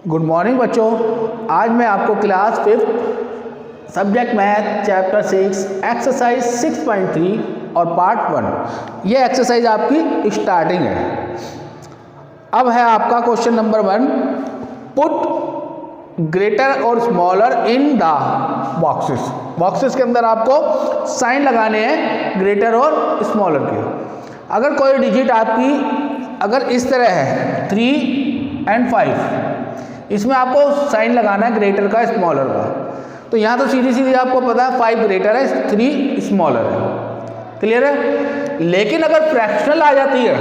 Good morning बच्चों। आज मैं आपको class 5 subject math chapter 6 exercise 6.3 और पार्ट 1 ये एक्सरसाइज आपकी स्टार्टिंग है। अब है आपका क्वेश्चन नंबर 1, पुट ग्रेटर और smaller in the boxes. Boxes के अंदर आपको साइन लगाने हैं ग्रेटर और स्मॉलर के। अगर कोई डिजिट आपकी अगर इस तरह है 3 और 5, इसमें आपको साइन लगाना है ग्रेटर का स्मॉलर का। तो यहाँ तो सीधी सीधी आपको पता है 5 ग्रेटर है 3 स्मॉलर है, क्लियर है। लेकिन अगर फ्रैक्शनल आ जाती है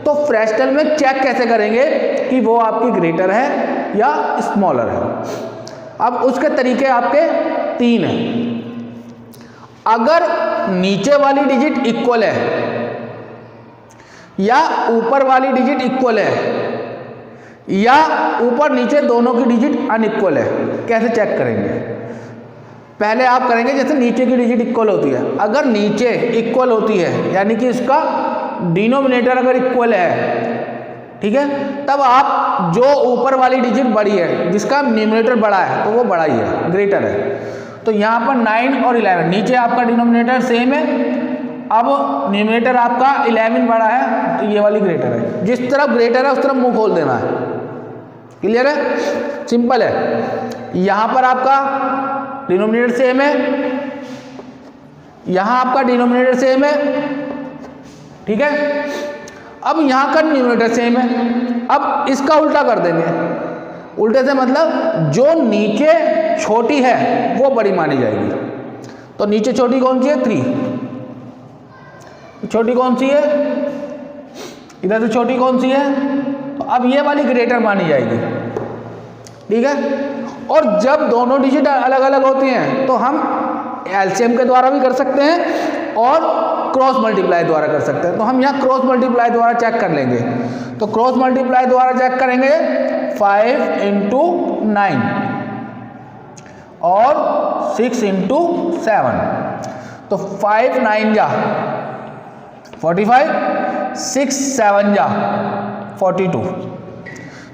तो फ्रैक्शनल में चेक कैसे करेंगे कि वो आपकी ग्रेटर है या स्मॉलर है। अब उसके तरीके आपके 3 हैं। अगर नीचे वाली डिजिट इक्वल है या ऊपर वाली डिजिट इक्वल है या ऊपर नीचे दोनों की डिजिट अनइक्वल है, कैसे चेक करेंगे? पहले आप करेंगे जैसे नीचे की डिजिट इक्वल होती है। अगर नीचे इक्वल होती है यानी कि इसका डिनोमिनेटर अगर इक्वल है, ठीक है, तब आप जो ऊपर वाली डिजिट बड़ी है जिसका न्यूमरेटर बड़ा है तो वो बड़ा ही है, ग्रेटर है। तो यहाँ पर 9 और 11, नीचे आपका डिनोमिनेटर सेम है, अब न्यूमरेटर आपका 11 बड़ा है तो ये वाली ग्रेटर है। जिस तरफ ग्रेटर है उस तरफ मुंह खोल देना है, क्लियर है, सिंपल है। यहां पर आपका डिनोमिनेटर सेम है, यहां आपका डिनोमिनेटर सेम है, ठीक है। अब यहां का न्यूमरेटर सेम है। अब इसका उल्टा कर देंगे। उल्टे से मतलब जो नीचे छोटी है वो बड़ी मानी जाएगी। तो नीचे छोटी कौन सी है? 3। छोटी कौन सी है? इधर से छोटी कौन सी है? तो अब ये वाली ग्रेटर मानी जाएगी, ठीक है। और जब दोनों डिजिट अलग अलग होती हैं तो हम एलसीएम के द्वारा भी कर सकते हैं और क्रॉस मल्टीप्लाई द्वारा कर सकते हैं। तो हम यहाँ क्रॉस मल्टीप्लाई द्वारा चेक कर लेंगे। तो क्रॉस मल्टीप्लाई द्वारा चेक करेंगे 5 × 9 और 6 × 7। तो 5 × 9 जा 45, 6 × 7 जा 42।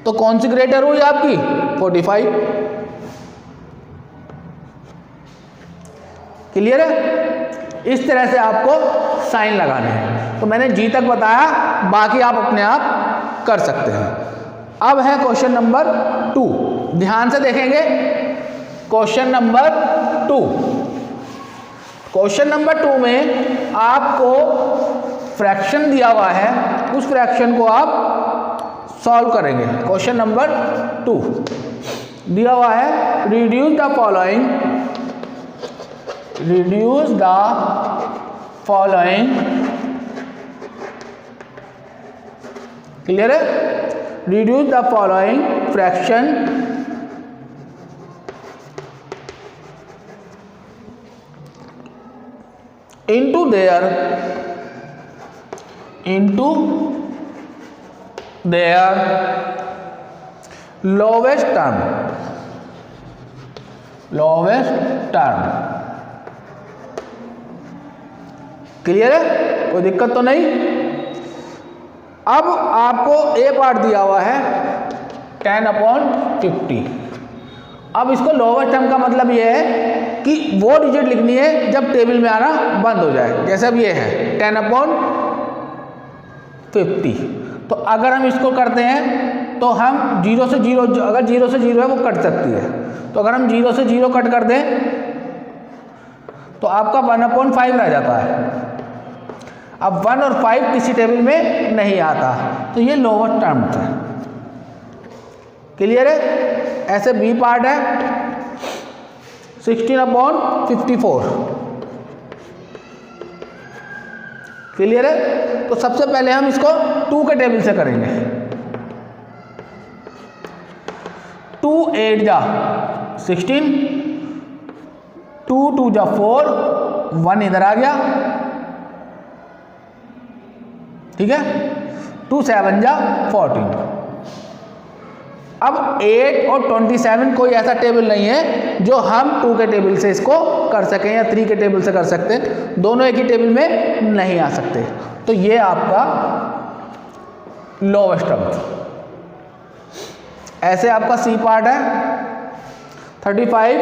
तो कौन सी ग्रेटर हुई आपकी? 45, क्लियर है। इस तरह से आपको साइन लगाने हैं। तो मैंने जी तक बताया, बाकी आप अपने आप कर सकते हैं। अब है क्वेश्चन नंबर 2, ध्यान से देखेंगे। क्वेश्चन नंबर 2, क्वेश्चन नंबर 2 में आपको फ्रैक्शन दिया हुआ है, उस फ्रैक्शन को आप सॉल्व करेंगे। क्वेश्चन नंबर 2 दिया हुआ है, reduce the following, reduce the following, clear है, reduce the following fraction into their lowest term, clear है, कोई दिक्कत तो नहीं। अब आपको ए पार्ट दिया हुआ है 10/50। अब इसको लोवेस्ट टर्म का मतलब ये है कि वो डिजिट लिखनी है जब टेबल में आना बंद हो जाए। जैसे अब ये है 10/50। तो अगर हम इसको करते हैं तो हम 0 से 0, अगर 0 से 0 है वो कट सकती है। तो अगर हम 0 से 0 कट कर दें तो आपका 1/5 रह जाता है। अब 1 और 5 किसी टेबल में नहीं आता, तो ये लोअर टर्म है, क्लियर है। ऐसे बी पार्ट है 16/54, क्लियर है। तो सबसे पहले हम इसको 2 के टेबल से करेंगे। 2 8 जा 16, 2 2 जा 4, 1 इधर आ गया, ठीक है। 2 7 जा 14। अब 8 और 27 कोई ऐसा टेबल नहीं है जो हम 2 के टेबल से इसको कर सकें या 3 के टेबल से कर सकते हैं। दोनों एक ही टेबल में नहीं आ सकते। तो ये आपका लोवेस्ट टर्म। ऐसे आपका सी पार्ट है 35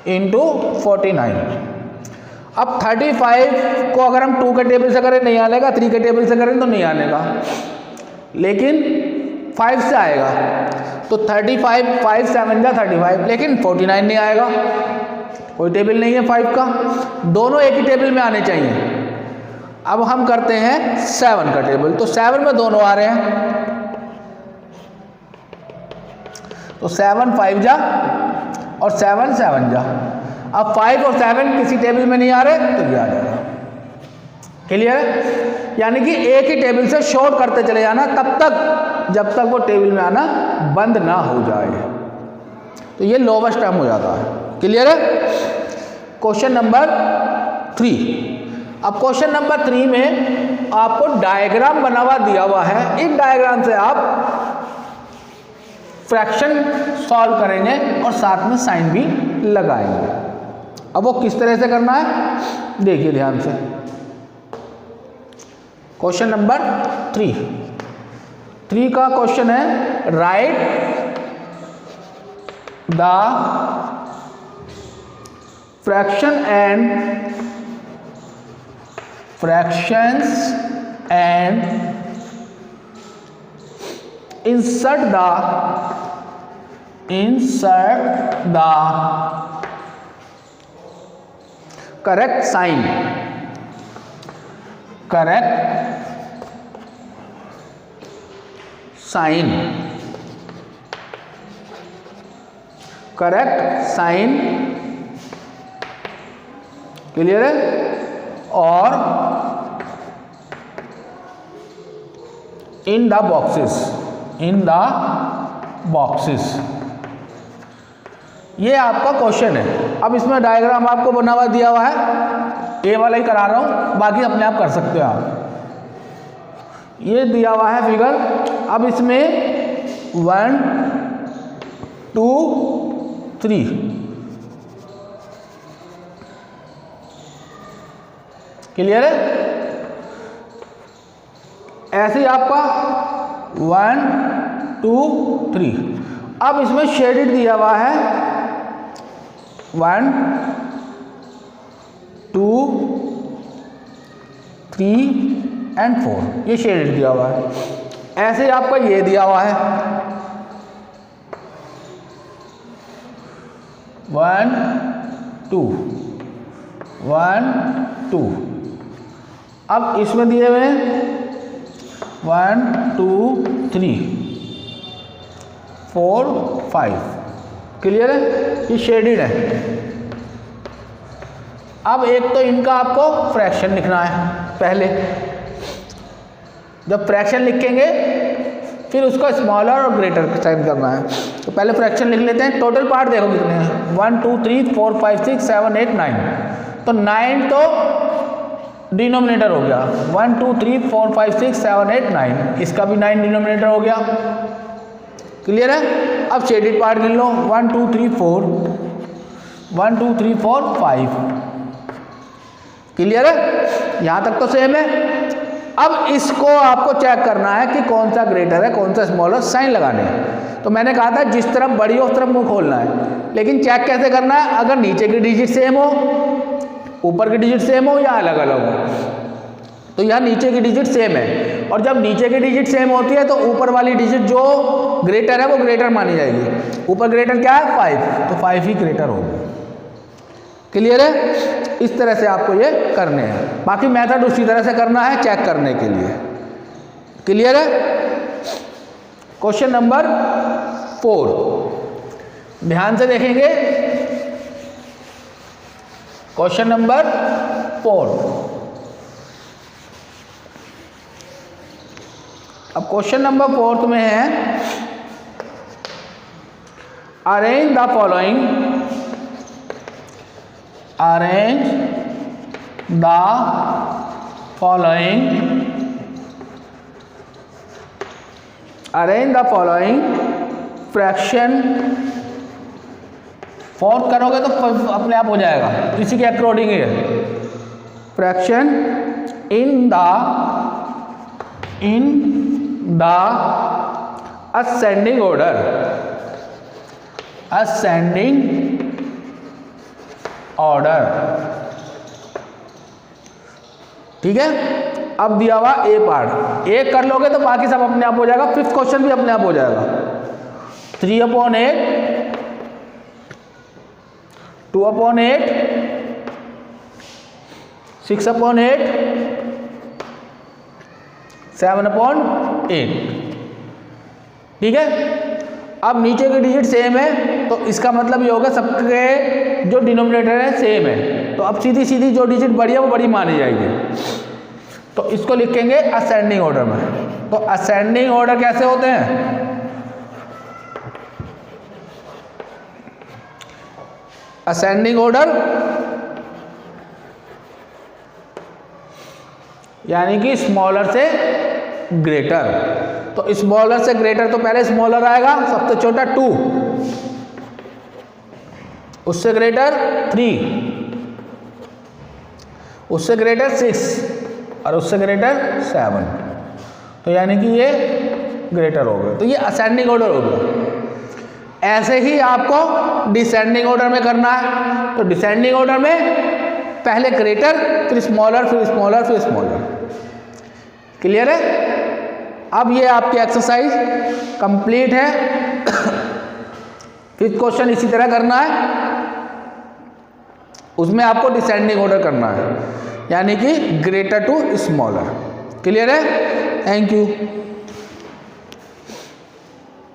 इंटू 49। अब 35 को अगर हम 2 के टेबल से करें नहीं आएगा, 3 के टेबल से करें तो नहीं आएगा, लेकिन 5 से आएगा। तो 35 5 7 जा 35, लेकिन 49 नहीं आएगा, कोई टेबल नहीं है 5 का, दोनों एक ही टेबल में आने चाहिए। अब हम करते हैं 7 का टेबल, तो 7 में दोनों आ रहे हैं, तो 7 5 जा और 7 7 जा। अब 5 और 7 किसी टेबल में नहीं आ रहे तो ये आ जाएगा। क्लियर है? यानी कि एक ही टेबल से शॉर्ट करते चले जाना तब तक जब तक वो टेबल में आना बंद ना हो जाए, तो ये लोवेस्ट टर्म हो जाता है। क्लियर है? Question number 3। अब क्वेश्चन नंबर 3 में आपको डायग्राम बना हुआ दिया हुआ है, इस डायग्राम से आप फ्रैक्शन सॉल्व करेंगे और साथ में साइन भी लगाएंगे। अब वो किस तरह से करना है देखिए ध्यान से। क्वेश्चन नंबर 3 का क्वेश्चन है, right the fractions and insert the correct sign clear है? और इन द बॉक्सेस, ये आपका क्वेश्चन है। अब इसमें डायग्राम आपको बना हुआ दिया हुआ है, ए वाला ही करा रहा हूं, बाकी अपने आप कर सकते हो आप। ये दिया हुआ है फिगर। अब इसमें 1 2 3 क्लियर है? ऐसे ही आपका 1 2 3। अब इसमें शेडेड दिया हुआ है 1 2 3 एंड 4, ये शेडेड दिया हुआ है। ऐसे ही आपका ये दिया हुआ है 1 2 1 2। अब इसमें दिए हुए 1 2 3 4 5। क्लियर है? ये शेडेड है। अब एक तो इनका आपको फ्रैक्शन लिखना है पहले। जब फ्रैक्शन लिखेंगे फिर उसको स्मॉलर और ग्रेटर साइन करना है। तो पहले फ्रैक्शन लिख लेते हैं। टोटल पार्ट देखो कितने हैं, 1 2 3 4 5 6 7 8 9। तो 9 तो डिनोमिनेटर हो गया, 1 2 3 4 5 6 7 8 9, इसका भी 9 डिनोमिनेटर हो गया। क्लियर है? अब शेडेड पार्ट गिन लो, 1 2 3 4 1 2 3 4 5। क्लियर है? यहां तक तो सेम है। अब इसको आपको चेक करना है कि कौन सा ग्रेटर है कौन सा स्मॉलर, साइन लगाने हैं। तो मैंने कहा था जिस तरफ बड़ी हो उस तरफ मुंह खोलना है, लेकिन चेक कैसे करना है? अगर नीचे की डिजिट सेम हो, ऊपर की डिजिट सेम हो या अलग अलग हो। तो यहाँ नीचे की डिजिट सेम है, और जब नीचे की डिजिट सेम होती है तो ऊपर वाली डिजिट जो ग्रेटर है वो ग्रेटर मानी जाएगी। ऊपर ग्रेटर क्या है? 5, तो 5 ही ग्रेटर होगी। क्लियर है? इस तरह से आपको ये करने हैं। बाकी मेथड उसी तरह से करना है चेक करने के लिए। क्लियर है? क्वेश्चन नंबर 4 ध्यान से देखेंगे। Question number 4। अब क्वेश्चन नंबर 4 में है, arrange the following fraction. Fourth करोगे तो अपने आप हो जाएगा, इसी के अकॉर्डिंग है। Fraction in the ascending order, ascending order, ठीक है। अब दिया हुआ ए पार्ट, एक कर लोगे तो बाकी सब अपने आप हो जाएगा, फिफ्थ क्वेश्चन भी अपने आप हो जाएगा। 3/8, 2/8, 6/8, 7/8, ठीक है। अब नीचे की डिजिट सेम है तो इसका मतलब ये होगा सबके जो डिनोमिनेटर है सेम है, तो अब सीधी सीधी जो डिजिट बड़ी है वो बड़ी मानी जाएगी। तो इसको लिखेंगे असेंडिंग ऑर्डर में। तो असेंडिंग ऑर्डर कैसे होते हैं? असेंडिंग ऑर्डर यानी कि स्मॉलर से ग्रेटर। तो स्मॉलर से ग्रेटर तो पहले स्मॉलर आएगा, सबसे छोटा 2, उससे ग्रेटर 3, उससे ग्रेटर 6 और उससे ग्रेटर 7। तो यानी कि ये ग्रेटर हो गए, तो ये असेंडिंग ऑर्डर हो गया। ऐसे ही आपको डिसेंडिंग ऑर्डर में करना है। तो डिसेंडिंग ऑर्डर में पहले ग्रेटर, फिर स्मॉलर, फिर स्मॉलर, फिर स्मॉलर। क्लियर है? अब ये आपकी एक्सरसाइज कंप्लीट है। फिफ्थ क्वेश्चन इसी तरह करना है, उसमें आपको डिसेंडिंग ऑर्डर करना है, यानी कि ग्रेटर टू स्मॉलर। क्लियर है? Thank you.